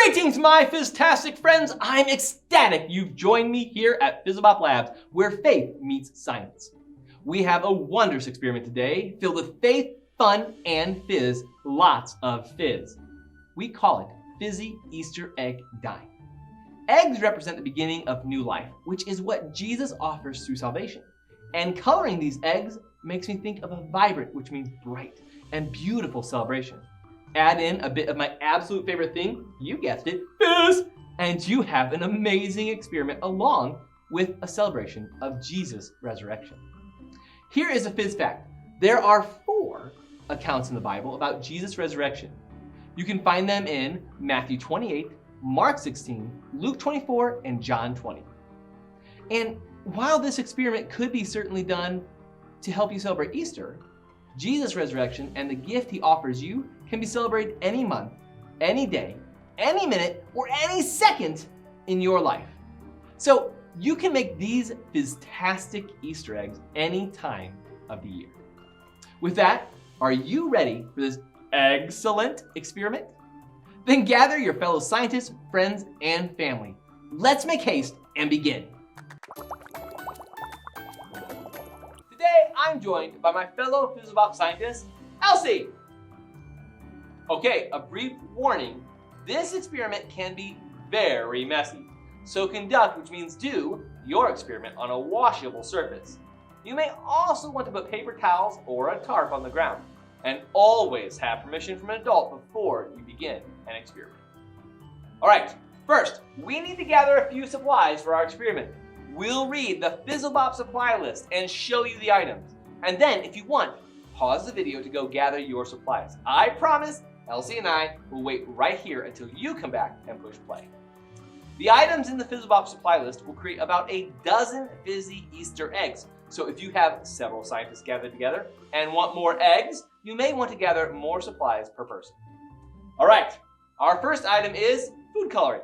Greetings, my fizztastic friends. I'm ecstatic you've joined me here at Fizzlebop Labs, where faith meets science. We have a wondrous experiment today, filled with faith, fun, and fizz, lots of fizz. We call it Fizzy Easter Egg Dyeing. Eggs represent the beginning of new life, which is what Jesus offers through salvation. And coloring these eggs makes me think of a vibrant, which means bright, and beautiful celebration. Add in a bit of my absolute favorite thing, you guessed it, fizz, and you have an amazing experiment along with a celebration of Jesus' resurrection. Here is a fizz fact. There are 4 accounts in the Bible about Jesus' resurrection. You can find them in Matthew 28, Mark 16, Luke 24, and John 20. And while this experiment could be certainly done to help you celebrate Easter, Jesus' resurrection and the gift he offers you can be celebrated any month, any day, any minute, or any second in your life. So you can make these fizztastic Easter eggs any time of the year. With that, are you ready for this excellent experiment? Then gather your fellow scientists, friends, and family. Let's make haste and begin. Today, I'm joined by my fellow Fizzlebop scientist, Elsie. Okay, a brief warning. This experiment can be very messy. So conduct, which means do, your experiment on a washable surface. You may also want to put paper towels or a tarp on the ground. And always have permission from an adult before you begin an experiment. All right, first, we need to gather a few supplies for our experiment. We'll read the Fizzlebop supply list and show you the items. And then, if you want, pause the video to go gather your supplies. I promise Elsie and I will wait right here until you come back and push play. The items in the Fizzlebop supply list will create about a dozen fizzy Easter eggs. So if you have several scientists gathered together and want more eggs, you may want to gather more supplies per person. All right, our first item is food coloring.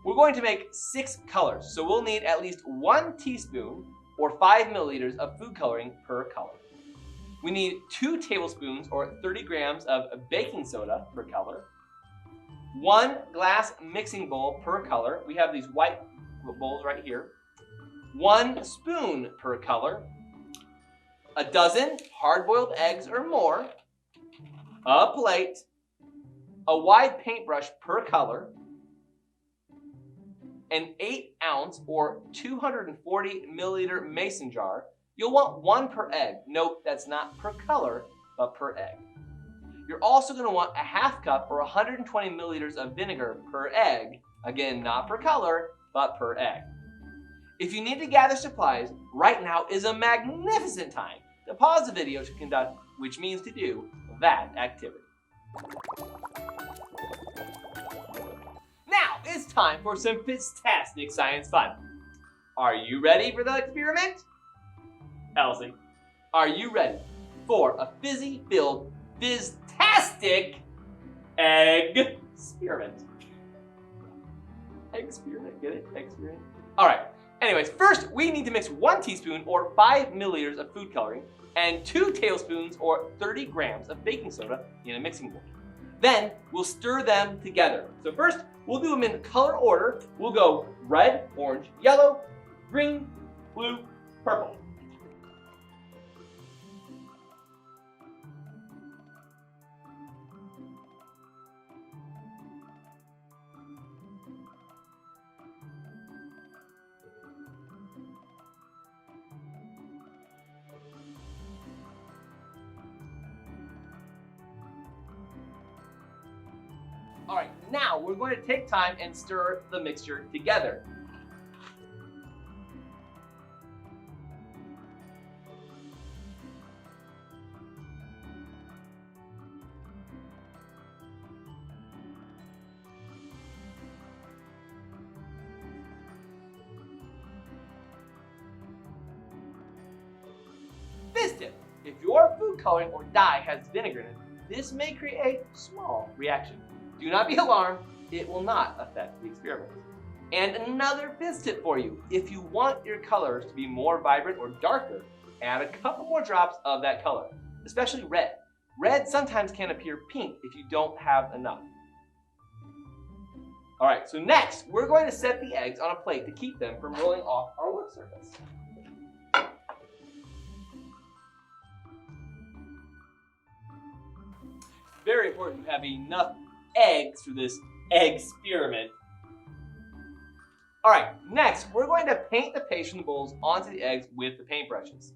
We're going to make 6 colors, so we'll need at least 1 teaspoon or 5 milliliters of food coloring per color. We need 2 tablespoons or 30 grams of baking soda per color, 1 glass mixing bowl per color. We have these white bowls right here. 1 spoon per color, a dozen hard-boiled eggs or more, a plate, a wide paintbrush per color, an 8-ounce or 240 milliliter mason jar. You'll want 1 per egg. Note that's not per color, but per egg. You're also going to want a half cup or 120 milliliters of vinegar per egg. Again, not per color, but per egg. If you need to gather supplies, right now is a magnificent time to pause the video to conduct, which means to do, that activity. Now it's time for some fizztastic science fun. Are you ready for the experiment? Elsie, are you ready for a fizzy-filled fizztastic egg experiment? Experiment, get it? Experiment. All right. Anyways, first we need to mix 1 teaspoon or 5 milliliters of food coloring and 2 tablespoons or 30 grams of baking soda in a mixing bowl. Then we'll stir them together. So first, we'll do them in color order. We'll go red, orange, yellow, green, blue, purple. All right, now we're going to take time and stir the mixture together. Fizz tip: if your food coloring or dye has vinegar in it, this may create a small reaction. Do not be alarmed, it will not affect the experiment. And another fizz tip for you: if you want your colors to be more vibrant or darker, add a couple more drops of that color, especially red. Red sometimes can appear pink if you don't have enough. All right, so next, we're going to set the eggs on a plate to keep them from rolling off our work surface. Very important to have enough eggs for this experiment. All right, next, we're going to paint the paste from the bowls onto the eggs with the paintbrushes.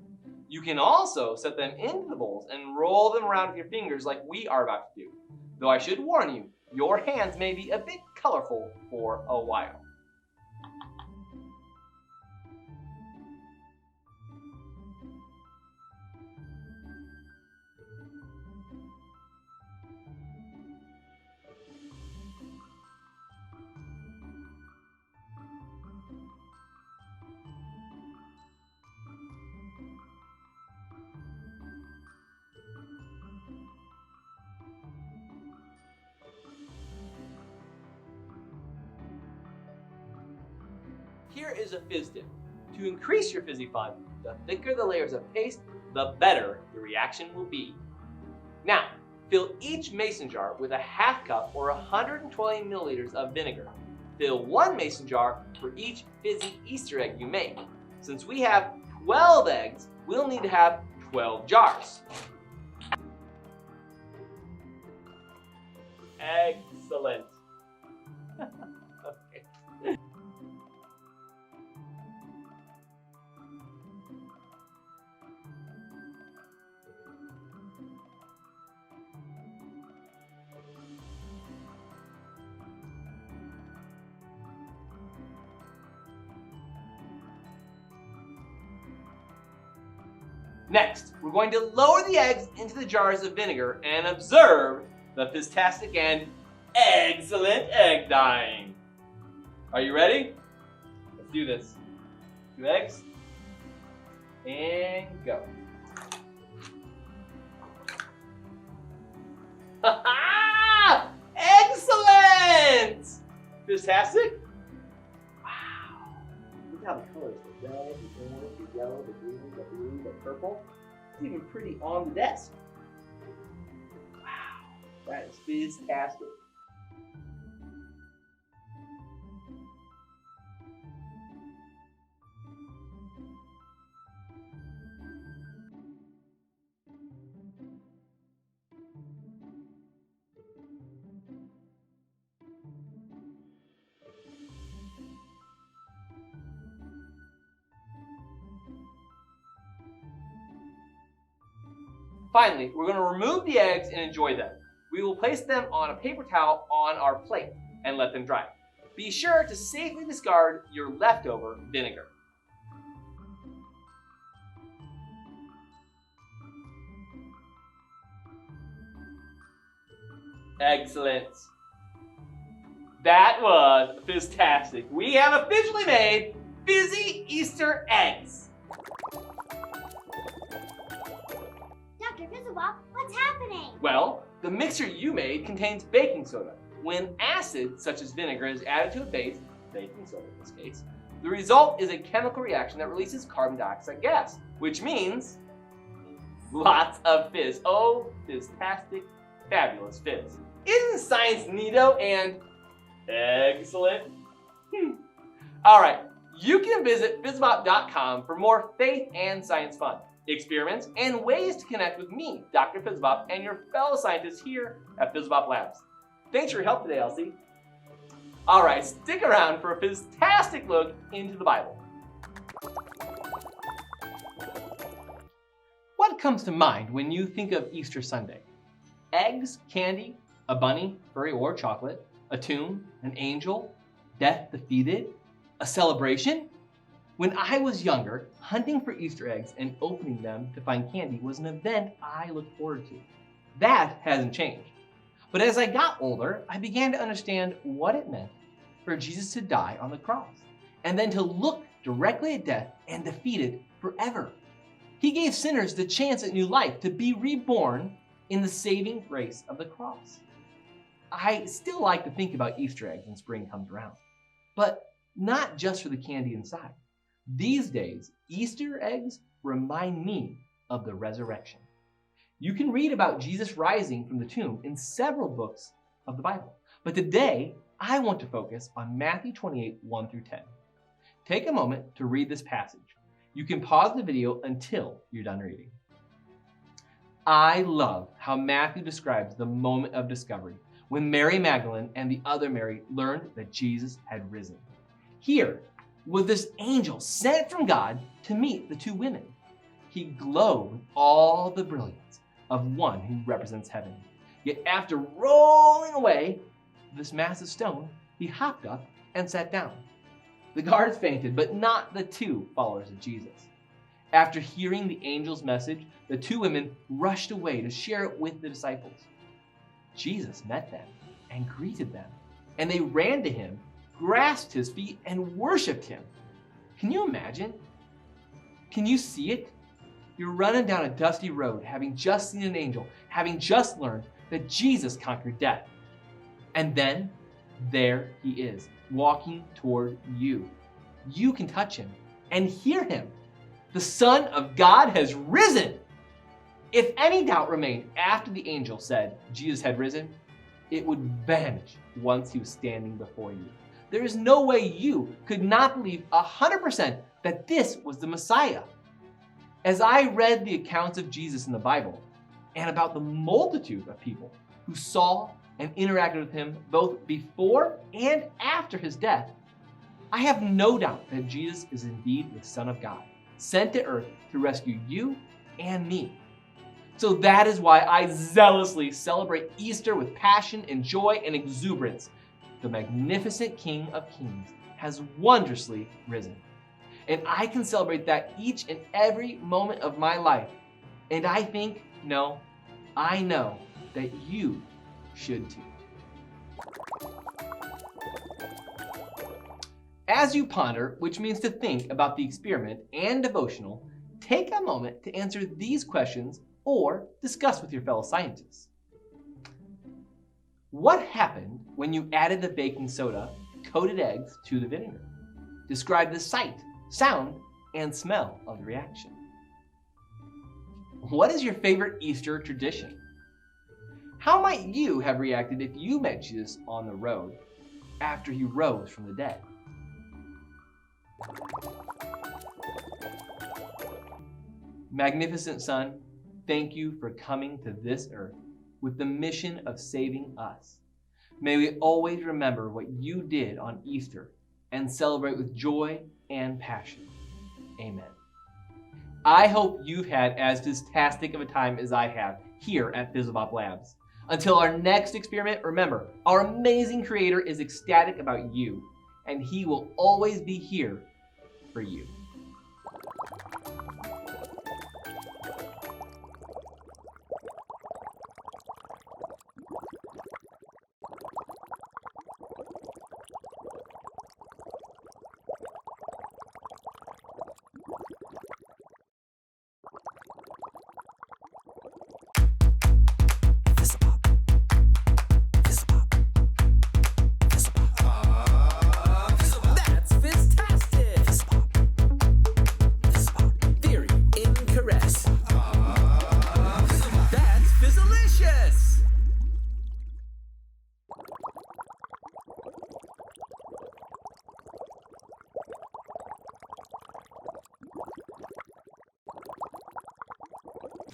You can also set them into the bowls and roll them around with your fingers like we are about to do. Though I should warn you, your hands may be a bit colorful for a while. Here is a fizz tip. To increase your fizzy fun, the thicker the layers of paste, the better the reaction will be. Now, fill each mason jar with a half cup or 120 milliliters of vinegar. Fill one mason jar for each fizzy Easter egg you make. Since we have 12 eggs, we'll need to have 12 jars. Excellent. Okay. Next, we're going to lower the eggs into the jars of vinegar and observe the fizztastic and excellent egg dyeing. Are you ready? Let's do this. 2 eggs, and go. Ha-ha! Excellent! Fizztastic? Wow. Look how the colors, the red, the orange, the yellow, the green, the blue, the purple. It's even pretty on the desk. Wow, that is fizztastic. Finally, we're going to remove the eggs and enjoy them. We will place them on a paper towel on our plate and let them dry. Be sure to safely discard your leftover vinegar. Excellent. That was fizztastic. We have officially made fizzy Easter eggs. Dr. Fizzlebop, what's happening? Well, the mixture you made contains baking soda. When acid, such as vinegar, is added to a base, baking soda in this case, the result is a chemical reaction that releases carbon dioxide gas, which means lots of fizz. Oh, fizztastic, fabulous fizz. Isn't science neato and excellent? All right, you can visit fizzlebop.com for more faith and science fun, experiments, and ways to connect with me, Dr. Fizzlebop, and your fellow scientists here at Fizzlebop Labs. Thanks for your help today, Elsie. All right, stick around for a fizztastic look into the Bible. What comes to mind when you think of Easter Sunday? Eggs, candy, a bunny, furry or chocolate, a tomb, an angel, death defeated, a celebration? When I was younger, hunting for Easter eggs and opening them to find candy was an event I looked forward to. That hasn't changed. But as I got older, I began to understand what it meant for Jesus to die on the cross, and then to look directly at death and defeat it forever. He gave sinners the chance at new life, to be reborn in the saving grace of the cross. I still like to think about Easter eggs when spring comes around, but not just for the candy inside. These days, Easter eggs remind me of the resurrection. You can read about Jesus rising from the tomb in several books of the Bible, but today I want to focus on Matthew 28, 1 through 10. Take a moment to read this passage. You can pause the video until you're done reading. I love how Matthew describes the moment of discovery when Mary Magdalene and the other Mary learned that Jesus had risen. Here was this angel sent from God to meet the two women. He glowed with all the brilliance of one who represents heaven. Yet after rolling away this massive stone, he hopped up and sat down. The guards fainted, but not the two followers of Jesus. After hearing the angel's message, the two women rushed away to share it with the disciples. Jesus met them and greeted them, and they ran to him, grasped his feet, and worshiped him. Can you imagine? Can you see it? You're running down a dusty road, having just seen an angel, having just learned that Jesus conquered death. And then, there he is, walking toward you. You can touch him and hear him. The Son of God has risen. If any doubt remained after the angel said Jesus had risen, it would vanish once he was standing before you. There is no way you could not believe 100% that this was the Messiah. As I read the accounts of Jesus in the Bible and about the multitude of people who saw and interacted with him both before and after his death, I have no doubt that Jesus is indeed the Son of God, sent to earth to rescue you and me. So that is why I zealously celebrate Easter with passion and joy and exuberance. The magnificent King of Kings has wondrously risen. And I can celebrate that each and every moment of my life. And I think, no, I know that you should too. As you ponder, which means to think about the experiment and devotional, take a moment to answer these questions or discuss with your fellow scientists. What happened when you added the baking soda, coated eggs to the vinegar? Describe the sight, sound, and smell of the reaction. What is your favorite Easter tradition? How might you have reacted if you met Jesus on the road after he rose from the dead? Magnificent Son, thank you for coming to this earth with the mission of saving us. May we always remember what you did on Easter and celebrate with joy and passion. Amen. I hope you've had as fizztastic of a time as I have here at Fizzlebop Labs. Until our next experiment, remember, our amazing creator is ecstatic about you, and he will always be here for you.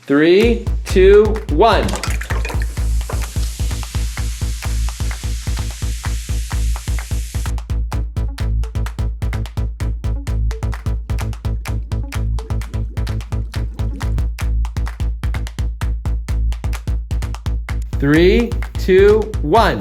Three, two, one. Three, two, one.